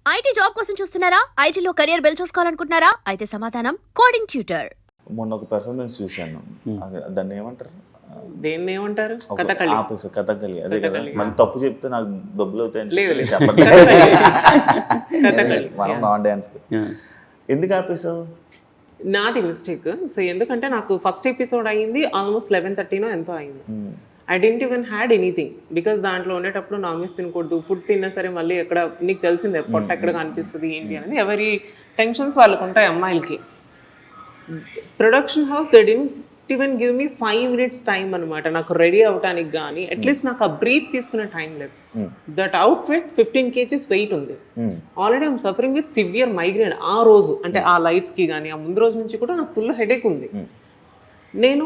IT job కోసం చూస్తున్నారా? ఐటీలో కెరియర్ బిల్డ్ చూసుకోవాలనుకుంటున్నారా? అయితే సమాధానం కోడింగ్ ట్యూటర్. మొన్న ఒక పెర్ఫార్మెన్స్ చూశాను. దాన్ని ఏమంటారు? దేన్ని ఏమంటారు? కథకళి. అదే కదా. మళ్ళీ తప్పు చెప్తే నాకు డబ్బులు అవుతాయని లేదు. మనం నాన్ డాన్స్. ఎందుకు ఆపేసావు? నాది మిస్టేక్. సో ఎందుకంటే నాకు ఫస్ట్ ఎపిసోడ్ అయింది ఆల్మోస్ట్ 11:30 ఎంతో అయింది. I didn't even had anything because దాంట్లో ఉండేటప్పుడు నాన్ వెజ్ తినకూడదు. ఫుడ్ తిన్నా సరే మళ్ళీ ఎక్కడ నీకు తెలిసిందే పొట్ట ఎక్కడ కనిపిస్తుంది ఏంటి అనేది. ఎవరి టెన్షన్స్ వాళ్ళకు ఉంటాయి అమ్మాయిలకి. Production house they didn't even give me 5 minutes time అనమాట నాకు రెడీ అవడానికి. కానీ అట్లీస్ట్ నాకు ఆ బ్రీత్ తీసుకునే టైం లేదు. That outfit 15 kgs weight ఉంది. Already I'm suffering with severe migraine. ఆ రోజు అంటే ఆ లైట్స్కి కానీ ఆ ముందు రోజు నుంచి కూడా నాకు ఫుల్ హెడేక్ ఉంది. నేను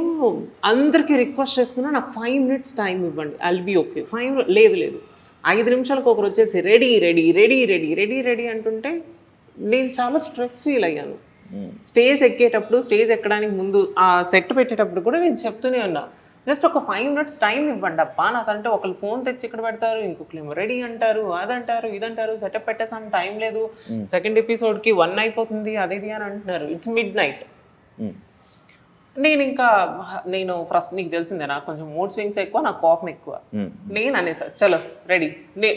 అందరికీ రిక్వెస్ట్ చేస్తున్నా, నాకు 5 minutes టైం ఇవ్వండి, ఐల్ బీ ఓకే. లేదు 5 నిమిషాలకు ఒకరు వచ్చేసి ready ready ready ready ready ready అంటుంటే నేను చాలా స్ట్రెస్ ఫీల్ అయ్యాను. స్టేజ్ ఎక్కేటప్పుడు, స్టేజ్ ఎక్కడానికి ముందు ఆ సెట్ పెట్టేటప్పుడు కూడా నేను చెప్తూనే ఉన్నా, జస్ట్ ఒక 5 minutes టైం ఇవ్వండి అబ్బా. నాకంటే ఒకళ్ళు ఫోన్ తెచ్చి ఇక్కడ పెడతారు, ఇంకొకరు రెడీ అంటారు, అదంటారు ఇదంటారు, సెటప్ పెట్టేసాను, టైం లేదు, సెకండ్ ఎపిసోడ్కి 1 అయిపోతుంది, అదేది అని అంటున్నారు. It's midnight. నేను ఫస్ట్ నీకు తెలిసిందే నాకు కొంచెం మూడ్ స్వింగ్స్ ఎక్కువ, నాకు కోపం ఎక్కువ. నేను అనేసా చలో రెడీ.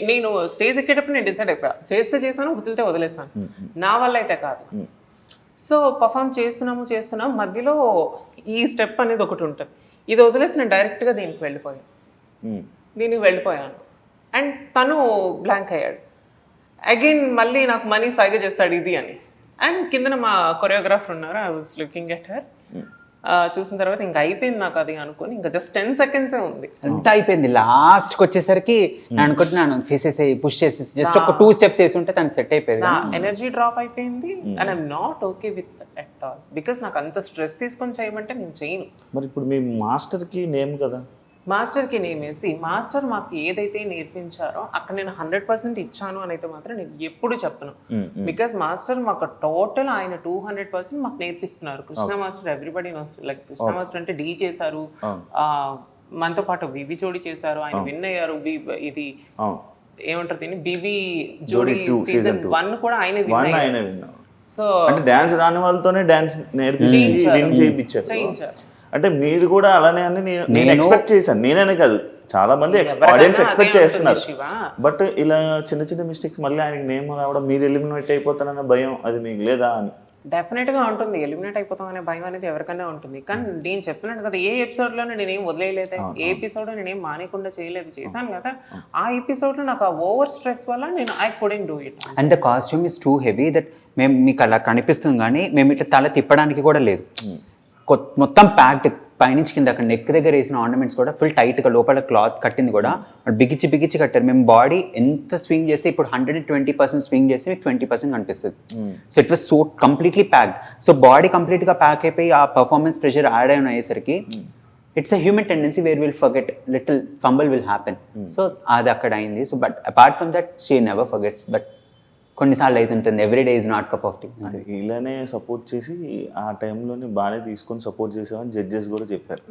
నేను స్టేజ్ ఎక్కేటప్పుడు నేను డిసైడ్ అయిపోయా, చేస్తే చేశాను, వదిలితే వదిలేసాను, నా వల్ల అయితే కాదు. సో పర్ఫామ్ చేస్తున్నాము మధ్యలో ఈ స్టెప్ అనేది ఒకటి ఉంటుంది. ఇది వదిలేసి నేను డైరెక్ట్గా దీనికి వెళ్ళిపోయాను. అండ్ తను బ్లాంక్ అయ్యాడు. అగైన్ మళ్ళీ నాకు మనీ సైగ చేస్తాడు ఇది అని. అండ్ కిందన మా కొరియోగ్రాఫర్ ఉన్నారు, I was looking at her. చూసిన తర్వాత ఇంకా అయిపోయింది నాకు అది అనుకుని, ఇంకా జస్ట్ 10 seconds ఉంది, అంత అయిపోయింది. లాస్ట్కి వచ్చేసరికి నేను అనుకుంటున్నాను చేసేసి పుష్ చేసేసి జస్ట్ ఒక 2 steps వేసి ఉంటే తను సెట్ అయిపోయింది. ఎనర్జీ డ్రాప్ అయిపోయింది. And I'm not okay with at all because నాకు అంత స్ట్రెస్ తీసుకొని చేయమంటే నేను చేయను. మరి ఇప్పుడు మీ మాస్టర్కి నేమ్ కదా, మాస్టర్కి నేమేసి మాస్టర్ మాకు ఏదైతే నేర్పించారో అక్కడ నేను 100% ఇచ్చాను అని అయితే మాత్రం నేను ఎప్పుడు చెప్పను. బికాస్ మాస్టర్ మాకు టోటల్ ఆయన 200% మాకు నేర్పిస్తున్నారు. Krishna master everybody knows. Like Krishna master అంటే డీ చేశారు, మనతో పాటు బీబీ జోడీ చేశారు, ఆయన విన్ అయ్యారు. ఇది ఏమంటారు దీన్ని, బీబీ జోడీ సీజన్ 1 కూడా ఆయన విన్ అయ్యారు. సో అంటే డాన్స్ రాని వాళ్ళతోనే డాన్స్ నేర్పించి విన్ చేయించారు. అంటే మీరు కూడా అలానే అని నేను ఎక్స్పెక్ట్ చేశాను. నేనే కాదు, చాలా మంది ఆడియన్స్ ఎక్స్పెక్ట్ చేస్తున్నారు. బట్ ఇలా చిన్న చిన్న మిస్టేక్స్ మళ్ళీ ఆయనకి నేమ్ రావడం, మీరు ఎలిమినేట్ అయిపోతారన్న భయం అది మీకు లేదా అని? డెఫినెట్గా ఉంటుంది. ఎలిమినేట్ అయిపోతాం అనే భయం అనేది ఎవరికైనా ఉంటుంది. కానీ నేను చెప్తున్నాను కదా, ఏ ఎపిసోడ్లోనే నేనేం వదిలేయలేదు, ఏ ఎపిసోడ్లో నేనేం మానేయకుండా చేశాను కదా. ఆ ఎపిసోడ్లో నాకు ఆ ఓవర్ స్ట్రెస్ వల్ల నేను I couldn't do it. And the costume is too heavy that మేము మీకు అలా కనిపిస్తుంది, కానీ మేము ఇట్లా తల తిప్పడానికి కూడా లేదు. మొత్తం ప్యాక్డ్ పైనుంచి కింద అక్కడ నెక్ దగ్గర వేసిన ఆర్నమెంట్స్ కూడా ఫుల్ టైట్గా, లోపల క్లాత్ కట్టింది కూడా బిగించి కట్టారు. మేము బాడీ ఎంత స్వింగ్ చేస్తే ఇప్పుడు 120% స్వింగ్ చేస్తే మీకు 20% కనిపిస్తుంది. So it was so completely packed. So body కంప్లీట్గా ప్యాక్ అయిపోయి ఆ పర్ఫార్మెన్స్ ప్రెషర్ యాడ్ అయిన అయ్యేసరికి it's a human tendency where will forget, little fumble will happen. So అది అక్కడ అయింది. So but apart from that she never forgets. But కొన్నిసార్లు అవుతుంటుంది, every day is not cup of tea. ఇలానే support చేసి ఆ టైంలోనే బాగానే తీసుకొని సపోర్ట్ చేసామని జడ్జెస్ కూడా చెప్పారు.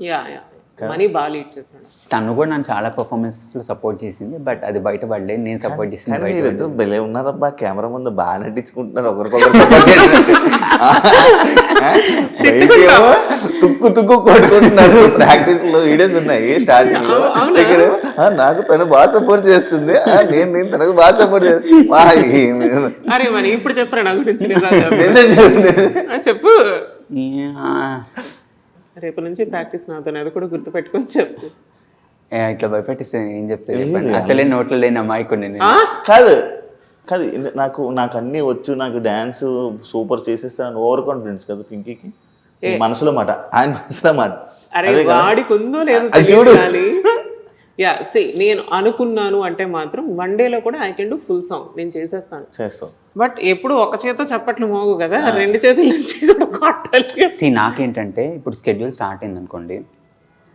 మనీ బాగా లీడ్ చేశాడు. తను కూడా నన్ను చాలా పర్ఫార్మెన్సెస్లో సపోర్ట్ చేసింది, బట్ అది బయట పడలేదు. నేను సపోర్ట్ చేసింది. మీరిద్దరు భలే ఉన్నారబ్బా, కెమెరా ముందు బాగా నటించుకుంటున్నారు, ఒకరికొకరు సపోర్ట్ చేసినట్టు. తుక్కు కొట్టుకుంటున్నారు. ప్రాక్టీస్ లో వీడియోస్ ఉన్నాయి స్టార్టింగ్ లో. నాకు తను బాగా సపోర్ట్ చేస్తుంది, నేను తనకు బాగా సపోర్ట్ చేస్తాను. ఇప్పుడు చెప్పరా నా గురించి? చెప్పు. రేపు నుంచి ప్రాక్టీస్ నాతో, అది కూడా గుర్తు పెట్టుకొని చెప్పు. ఇట్లా భయపెట్టిస్తే ఏం చెప్తాను? అసలే నోట్లో లేని అమ్మాయికుని కాదు. నాకు అన్నీ వచ్చు, నాకు డాన్స్ సూపర్ చేసేస్తాను ఓవర్ కాన్ఫిడెన్స్ కదా పింకీకి. మనసులో మాట, ఆయన మనసులో మాట. అరే వాడికి ఉందో లేదో కానీ నేను అనుకున్నాను అంటే మాత్రం 1 dayలో కూడా I can do full song. నేను చేస్తాను. బట్ ఎప్పుడు ఒక చేత చప్పట్లు మోగు కదా, 2 చేతుల నుంచి కొట్టాలి. నాకేంటంటే ఇప్పుడు స్కెడ్యూల్ స్టార్ట్ అయింది అనుకోండి,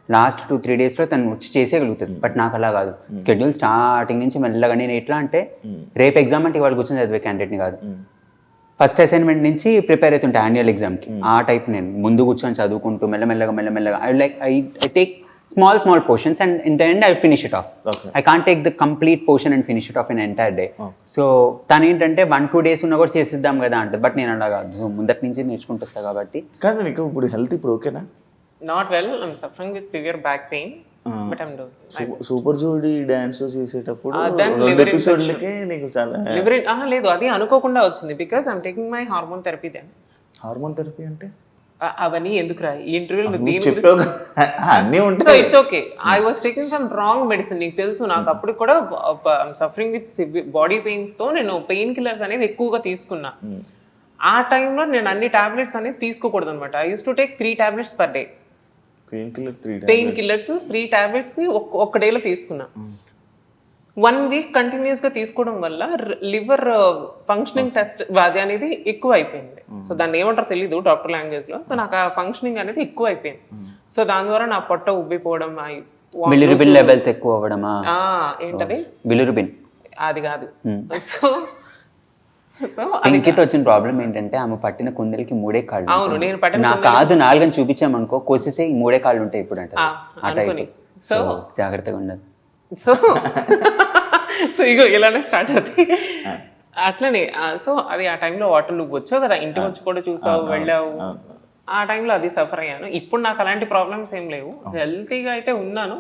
లాస్ట్ 2-3 daysలో తను వచ్చి చేసేయగలుగుతుంది. బట్ నాకు అలా కాదు. స్కెడ్యూల్ స్టార్టింగ్ నుంచి మెల్లగా నేను ఎట్లా అంటే, రేపు ఎగ్జామ్ అంటే ఇవాళ కూర్చొని చదివే క్యాండిడేట్ని కాదు. ఫస్ట్ అసైన్మెంట్ నుంచి ప్రిపేర్ అవుతుంటే యాన్యువల్ ఎగ్జామ్కి, ఆ టైప్ నేను ముందు కూర్చొని చదువుకుంటూ మెల్లమెల్లగా I take small portions, and in the end I'll finish it off. Okay. I can't take the complete portion and finish it off in an entire day. So తను ఏంటంటే 1-2 days ఉన్నా కూడా చేసిద్దాం కదా అంటది, బట్ నేను అలా కాదు. సో ముందటి నుంచి నేర్చుకుంటూ వస్తా కాబట్టి. కాదు నీకు ఇప్పుడు హెల్త్ ఇప్పుడు ఓకేనా? Not well, I'm suffering with severe back pain, but I'm doing. Super Jodi dance చేసేటప్పుడు then 2 liver ఎపిసోడ్లకే నీకు చాలా లేదు, అది అనుకోకుండా వచ్చింది. Because I'm taking my hormone therapy then. Hormone therapy అంటే అవన్నీ ఎందుకు రా ఈ ఇంటర్వ్యూలో చెప్పావు కదా, అన్నీ సో ఉంటాయి. It's okay. I was taking some wrong medicine. నీకు తెలుసు నాకు అప్పుడు కూడా సఫరింగ్ విత్ బాడీ పెయిన్స్ తో నేను పెయిన్ కిల్లర్స్ అనేది ఎక్కువగా తీసుకున్నా. ఆ టైంలో నేను అన్ని టాబ్లెట్స్ అనేది తీసుకోకూడదు అనమాట. I use to take 3 tablets per day. Pain killers 3 tablets ఒక్క డేలో తీసుకున్నా. 1 week కంటిన్యూస్ గా తీసుకోవడం వల్ల లివర్ ఫంక్షనింగ్ టెస్ట్ అది అనేది ఎక్కువ అయిపోయింది. సో దాన్ని ఏమంటారో తెలీదు డాక్టర్ లాంగ్వేజ్ లో. సో నాకు ఆ ఫంక్షనింగ్ అనేది ఎక్కువ అయిపోయింది. సో దాని ద్వారా నా పొట్ట ఉబ్బిపోవడం, బిలిరుబిన్ లెవెల్స్ ఎక్కువ అవ్వడమా? ఏంటది బిలిరుబిన్ అది కాదు. సో పింకీతో వచ్చిన ప్రాబ్లం ఏంటంటే ఆమె పట్టిన కుందరికి 3 కాళ్ళు. అవును, నేను పట్టిన నా కాదు 4 అని చూపించామనుకో, కోసేసే ఈ 3 కాళ్ళు ఉంటాయి ఇప్పుడు అంటే ఆ టైప్. సో జాగ్రత్తగా ఉండదు. సో ఇగో ఇలానే స్టార్ట్ అవుతాయి అట్లనే. సో అది ఆ టైంలో వాటర్ నువ్వు వచ్చావు కదా, ఇంటికి వచ్చి కూడా చూసావు, వెళ్ళావు. ఆ టైంలో అది సఫర్ అయ్యాను. ఇప్పుడు నాకు అలాంటి ప్రాబ్లమ్స్ ఏం లేవు, హెల్తీగా అయితే ఉన్నాను.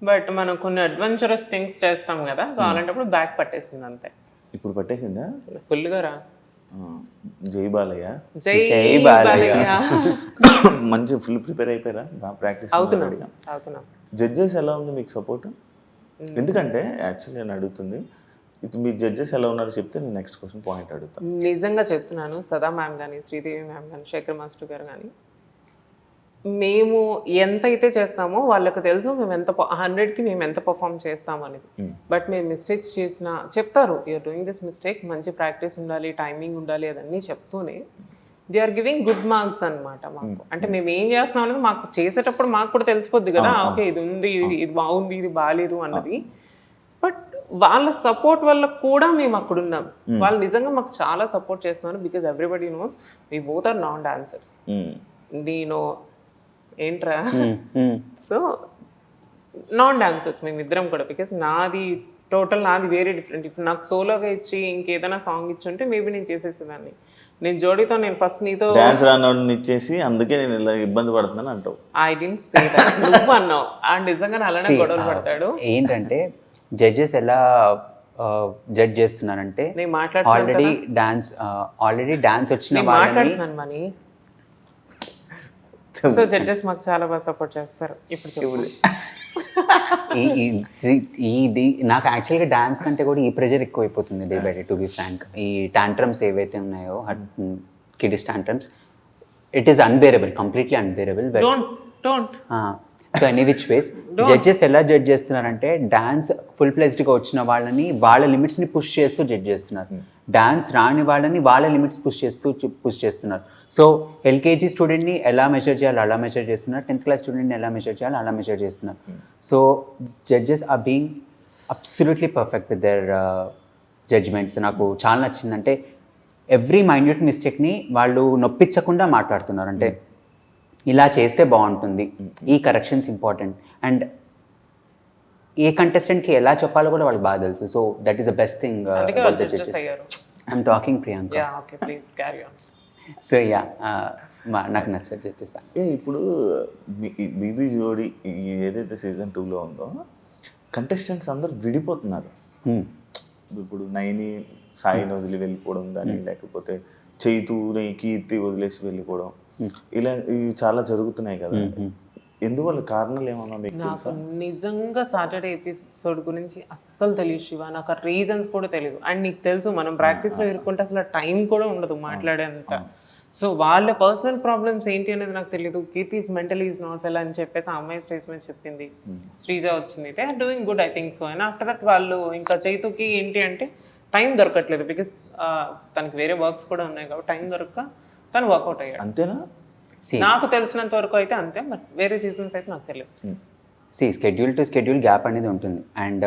బట్ మనం కొన్ని అడ్వెంచరస్ థింగ్స్ చేస్తాం కదా, సో అలాంటప్పుడు బ్యాక్ పట్టేసింది అంతే. ఇప్పుడు పట్టేసిందా ఫుల్గా రా. జై బాలయ్య, జై బాలయ్య. మంచి ఫుల్ ప్రిపేర్ అయిపోయారా? బాగా ప్రాక్టీస్ అవుతున్నా. జడ్జెస్ ఎలా ఉంది మీకు సపోర్ట్? ఎందుకంటే యాక్చువల్లీ నేను అడుగుతుంది, ఇప్పుడు మీ జడ్జెస్ ఎలా ఉన్నారో చెప్తే నేను నెక్స్ట్ క్వశ్చన్ పాయింట్ అడుగుతాను. నిజంగా చెప్తున్నాను, సదా మ్యామ్ కానీ, శ్రీదేవి మ్యామ్ కానీ, శేఖర్ మాస్టర్ గారు కానీ, మేము ఎంత అయితే చేస్తామో వాళ్ళకి తెలుసు మేము ఎంత 100కి మేము ఎంత పర్ఫామ్ చేస్తాము అనేది. బట్ మేము మిస్టేక్స్ చేసినా చెప్తారు, యూఆర్ డూయింగ్ దిస్ మిస్టేక్, మంచి ప్రాక్టీస్ ఉండాలి, టైమింగ్ ఉండాలి, అదన్నీ చెప్తూనే they are giving good marks అనమాట మాకు. అంటే మేము ఏం చేస్తున్నాం అనేది మాకు చేసేటప్పుడు మాకు కూడా తెలిసిపోద్ది కదా, ఓకే ఇది ఉంది, ఇది బాగుంది, ఇది బాగాలేదు అన్నది. బట్ వాళ్ళ సపోర్ట్ వల్ల కూడా మేము అక్కడ ఉన్నాం. వాళ్ళు నిజంగా మాకు చాలా సపోర్ట్ చేస్తున్నారు. Because everybody knows we both are non dancers. నేను ఏంట్రా, సో నాన్ డాన్సర్స్ మేమిద్దరం కూడా. బికాస్ నాది వేరే డిఫరెంట్. ఇప్పుడు నాకు సోలోగా ఇచ్చి ఇంకేదైనా సాంగ్ ఇచ్చుంటే మేబీ నేను చేసేసేదాన్ని. నేను జోడీతో నేను ఫస్ట్ నీతో డాన్స్ రానోడిని ఇచ్చేసి అందుకే నేను ఇలా ఇబ్బంది పడుతున్నాను అంటావు. ఐ డిడ్ంట్ సే దట్, నువ్వు అన్నావు. అండ్ నిజంగా అలానే గొడవలు పడతాడు. ఏంటంటే జడ్జెస్ ఎలా జడ్జ్ చేస్తున్నారంటే, ఆల్రెడీ డాన్స్ వచ్చిన మాట్లాడుతున్నాను మనీ. సో జడ్జెస్ మాకు చాలా బాగా సపోర్ట్ చేస్తారు. ఇప్పుడు ఇది నాకు యాక్చువల్గా డాన్స్ కంటే కూడా ఈ ప్రెషర్ ఎక్కువ అయిపోతుంది day by day, to be frank. ఈ టాంట్రమ్స్ ఏవైతే ఉన్నాయో, kids tantrums, it is unbearable, completely unbearable. So any which ways judges ఎలా జడ్జ్ చేస్తున్నారంటే, డాన్స్ ఫుల్ ఫ్లెజ్డ్గా వచ్చిన వాళ్ళని వాళ్ళ లిమిట్స్ని పుష్ చేస్తూ జడ్జ్ చేస్తున్నారు. డాన్స్ రాని వాళ్ళని వాళ్ళ లిమిట్స్ పుష్ చేస్తున్నారు. సో ఎల్కేజీ స్టూడెంట్ని ఎలా మెజర్ చేయాలి అలా మెజర్ చేస్తున్నారు, 10th క్లాస్ స్టూడెంట్ని ఎలా మెజర్ చేయాలి అలా మెజర్ చేస్తున్నారు. So judges are being absolutely perfect with their judgements. నాకు చాలా నచ్చిందంటే ఎవ్రీ మైన్యూట్ మిస్టేక్ని వాళ్ళు నొప్పించకుండా మాట్లాడుతున్నారు. అంటే ఇలా చేస్తే బాగుంటుంది, ఈ కరెక్షన్స్ ఇంపార్టెంట్, అండ్ ఏ కంటెస్టెంట్కి ఎలా చెప్పాలో కూడా వాళ్ళకి బాగా తెలుసు. So that is the best thing. I'm talking Priyanka. So yeah, నాకు నచ్చదు జడ్జెస్. ఇప్పుడు బీబీ జోడి ఏదైతే సీజన్ 2లో ఉందో, కంటెస్టెంట్స్ అందరు విడిపోతున్నారు. ఇప్పుడు నైని సాయిని వదిలి వెళ్ళిపోవడం కానీ, లేకపోతే చైతూని కీర్తి వదిలేసి వెళ్ళిపోవడం, ఇలా ఇవి చాలా జరుగుతున్నాయి కదా. ఎందువల్ల కారణాలు ఏమన్నా మీకు? నాకు నిజంగా సాటర్డే ఎపిసోడ్ గురించి అస్సలు తెలియదు శివ. నాకు ఆ రీజన్స్ కూడా తెలియదు. అండ్ నీకు తెలుసు మనం ప్రాక్టీస్లో ఇరుక్కుంటే అసలు టైం కూడా ఉండదు మాట్లాడేంత. సో వాళ్ళ పర్సనల్ ప్రాబ్లమ్స్ ఏంటి అనేది నాకు తెలియదు. Keerthi is mentally is not well అని చెప్పేసి ఆ అమ్మాయి స్టేజ్ మీద చెప్పింది. శ్రీజ వచ్చింది, they are doing good, I think so. And after that వాళ్ళు ఇంకా చైతుకి ఏంటి అంటే టైం దొరకట్లేదు. బికాస్ తనకి వేరే వర్క్స్ కూడా ఉన్నాయి కాబట్టి టైం దొరక్క తను వర్కౌట్ అయ్యాడు. అంతేనా? నాకు తెలిసినంత వరకు అయితే అంతే. బట్ వేరే రీజన్స్ అయితే నాకు తెలియదు. స్కెడ్యూల్ టు స్కెడ్యూల్ గ్యాప్ అనేది ఉంటుంది. అండ్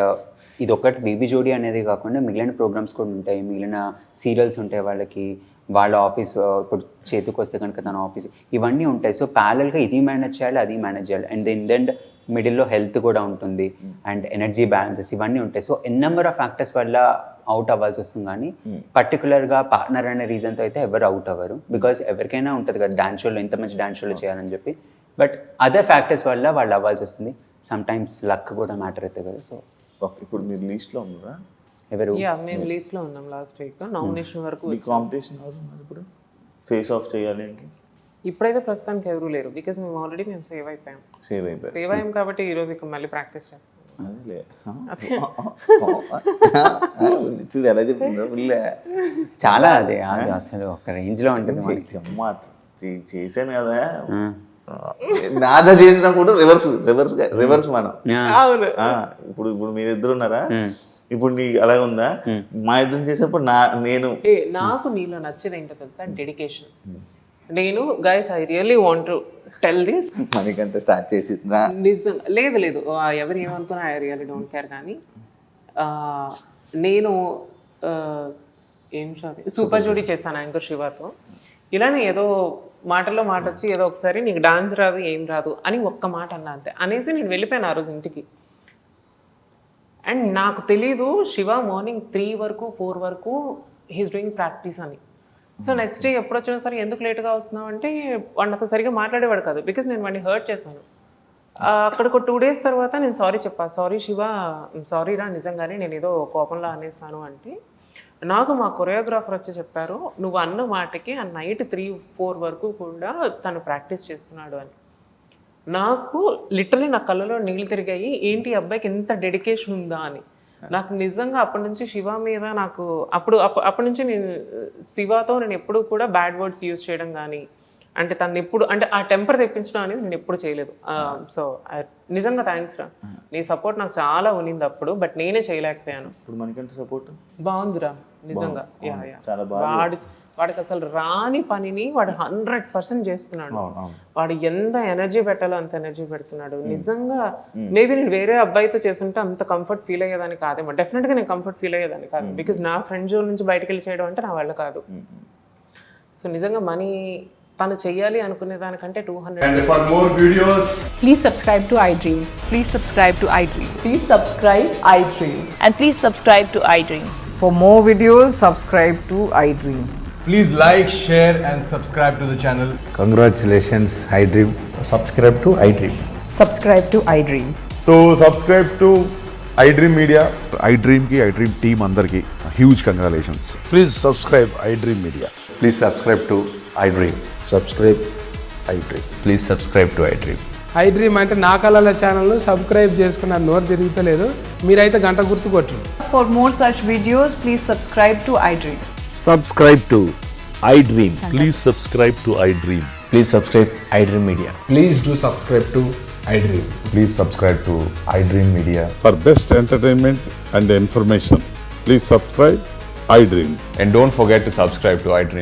ఇది ఒకటి బీబీ జోడీ అనేది కాకుండా మిగిలిన ప్రోగ్రామ్స్ కూడా ఉంటాయి, మిగిలిన సీరియల్స్ ఉంటాయి వాళ్ళకి, వాళ్ళ ఆఫీస్ ఇప్పుడు చేతికి వస్తే కనుక తన ఆఫీస్, ఇవన్నీ ఉంటాయి. సో ప్యారల్గా ఇది మేనేజ్ చేయాలి, అది మేనేజ్ చేయాలి. అండ్ ఇన్ ద ఎండ్ మిడిల్లో హెల్త్ కూడా ఉంటుంది అండ్ ఎనర్జీ బ్యాలెన్సెస్ ఇవన్నీ ఉంటాయి. సో నెంబర్ ఆఫ్ ఫ్యాక్టర్స్ వల్ల అవుట్ అవ్వాల్సి వస్తుంది, కానీ పర్టికులర్గా పార్ట్నర్ అనే రీజన్తో అయితే ఎవరు అవుట్ అవ్వరు. బికాజ్ ఎవరికైనా ఉంటుంది కదా డాన్స్ షోలో ఇంత మంచి డాన్స్ షోలో చేయాలని చెప్పి. బట్ అదర్ ఫ్యాక్టర్స్ వల్ల వాళ్ళు అవ్వాల్సి వస్తుంది. సమ్ టైమ్స్ లక్ కూడా మ్యాటర్ అవుతుంది కదా. సో ఓకే, ఇప్పుడు మీరు లీస్ట్లో ఉన్నారా? ఎవరు మేము లీస్ట్లో ఉన్నాం లాస్ట్ వీక్. నామినేషన్ వరకు మీ కాంపిటీషన్ అవుతుంది ఇప్పుడు ఫేస్ ఆఫ్ చేయాలి ఇంక ఇప్పుడైతే ప్రస్తుతానికి ఎవరు లేరు. బికాస్ మేము ఆల్రెడీ సేవ్ అయిపోయాం. సేవ్ అయ్యాం కాబట్టి ఈరోజు ఇక మళ్ళీ ప్రాక్టీస్ చేస్తాం. చూడు ఎలా చెప్తుందో ఫుల్లే. చాలా అది అసలు ఒక రేంజ్లో ఉంటుంది మనకి. చేశాను కదా, నాజా చేసినప్పుడు రివర్స్ మనం. అవును. ఇప్పుడు మీరిద్దరు ఉన్నారా, ఇప్పుడు నీ అలాగే ఉందా? మా ఇద్దరు చేసినప్పుడు నేను నాకు నీలో నచ్చేది ఏంటో తెలుసా, డెడికేషన్. నేను guys I really want to tell this, మనకంటే స్టార్ట్ చేసి నిజంగా లేదు ఎవరు ఏమనుకున్నా ఐ రియల్లీ డోంట్ కేర్. కానీ నేను ఏం సూపర్ జోడీ చేశాను యాంకర్ శివతో. ఇలానే ఏదో మాటల్లో మాట వచ్చి ఏదో ఒకసారి నీకు డాన్స్ రాదు ఏం రాదు అని ఒక్క మాట అన్నా అంతే అనేసి నేను వెళ్ళిపోయాను ఆ రోజు ఇంటికి. అండ్ నాకు తెలీదు శివ మార్నింగ్ 3 వరకు 4 వరకు హీస్ డూయింగ్ ప్రాక్టీస్ అని. సో నెక్స్ట్ డే ఎప్పుడు వచ్చినా సరే ఎందుకు లేట్గా వస్తున్నావు అంటే వాడు నాతో సరిగ్గా మాట్లాడేవాడు కాదు. బికాస్ నేను వాడిని హర్ట్ చేశాను. అక్కడికి 2 days తర్వాత నేను సారీ చెప్పాను. సారీ శివ, సారీ రా, నిజంగానే నేను ఏదో కోపంలో అనేసాను అంటే నాకు మా కొరియోగ్రాఫర్ వచ్చి చెప్పారు, నువ్వు అన్న మాటకి ఆ నైట్ 3-4 వరకు కూడా తను ప్రాక్టీస్ చేస్తున్నాడు అని. నాకు లిటరలీ నా కళ్ళలో నీళ్ళు తిరిగాయి, ఏంటి అబ్బాయికి ఎంత డెడికేషన్ ఉందా అని. నాకు నిజంగా అప్పటి నుంచి శివ మీద నాకు అప్పటి నుంచి నేను శివతో నేను ఎప్పుడు కూడా బ్యాడ్ వర్డ్స్ యూజ్ చేయడం కానీ, అంటే తను ఎప్పుడు అంటే ఆ టెంపర్ తెప్పించడం అనేది నేను ఎప్పుడు చేయలేదు. సో నిజంగా థ్యాంక్స్ రా, నీ సపోర్ట్ నాకు చాలా ఉన్నింది అప్పుడు, బట్ నేనే చేయలేకపోయాను. ఇప్పుడు మనకంటే సపోర్ట్ బాగుందిరా నిజంగా. వాడికి అసలు రాని పనిని వాడు 100% చేస్తున్నాడు. వాడు ఎంత ఎనర్జీ పెట్టాలో అంత ఎనర్జీ పెడుతున్నాడు. నిజంగా మేబీ నేను వేరే అబ్బాయితో చేస్తుంటే అంత కంఫర్ట్ ఫీల్ అయ్యేదాన్ని కాదేమో. డెఫినెట్గా నేను కంఫర్ట్ ఫీల్ అయ్యేదాన్ని కాదు. బికాజ్ నా ఫ్రెండ్ జోన్ నుంచి బయటకు వెళ్ళి చేయడం అంటే నా వల్ల కాదు. సో నిజంగా మనీ తను చెయ్యాలి అనుకునే దానికంటే 200. And for more videos, Please subscribe to iDream. Please subscribe to iDream. Please subscribe iDream. And please subscribe to iDream. For more videos, subscribe to iDream. please like, share and subscribe to the channel. Congratulations, iDream. Subscribe to iDream. Subscribe to iDream. So subscribe to iDream Media. iDream ki iDream team అందరికి huge congratulations. Please subscribe iDream Media. Please subscribe to iDream. Subscribe iDream. Please subscribe to iDream. iDream అంటే నా కళల ఛానల్ను subscribe చేసుకున్న నోరు తిరుగుతలేదు, మీరైతే గంట గుర్తు కొట్టండి. For more such videos, please subscribe to iDream. Subscribe to iDream. Please subscribe to iDream. Please subscribe iDream Media. Please do subscribe to iDream. Please subscribe to iDream Media. For best entertainment and information, please subscribe iDream. And don't forget to subscribe to iDream.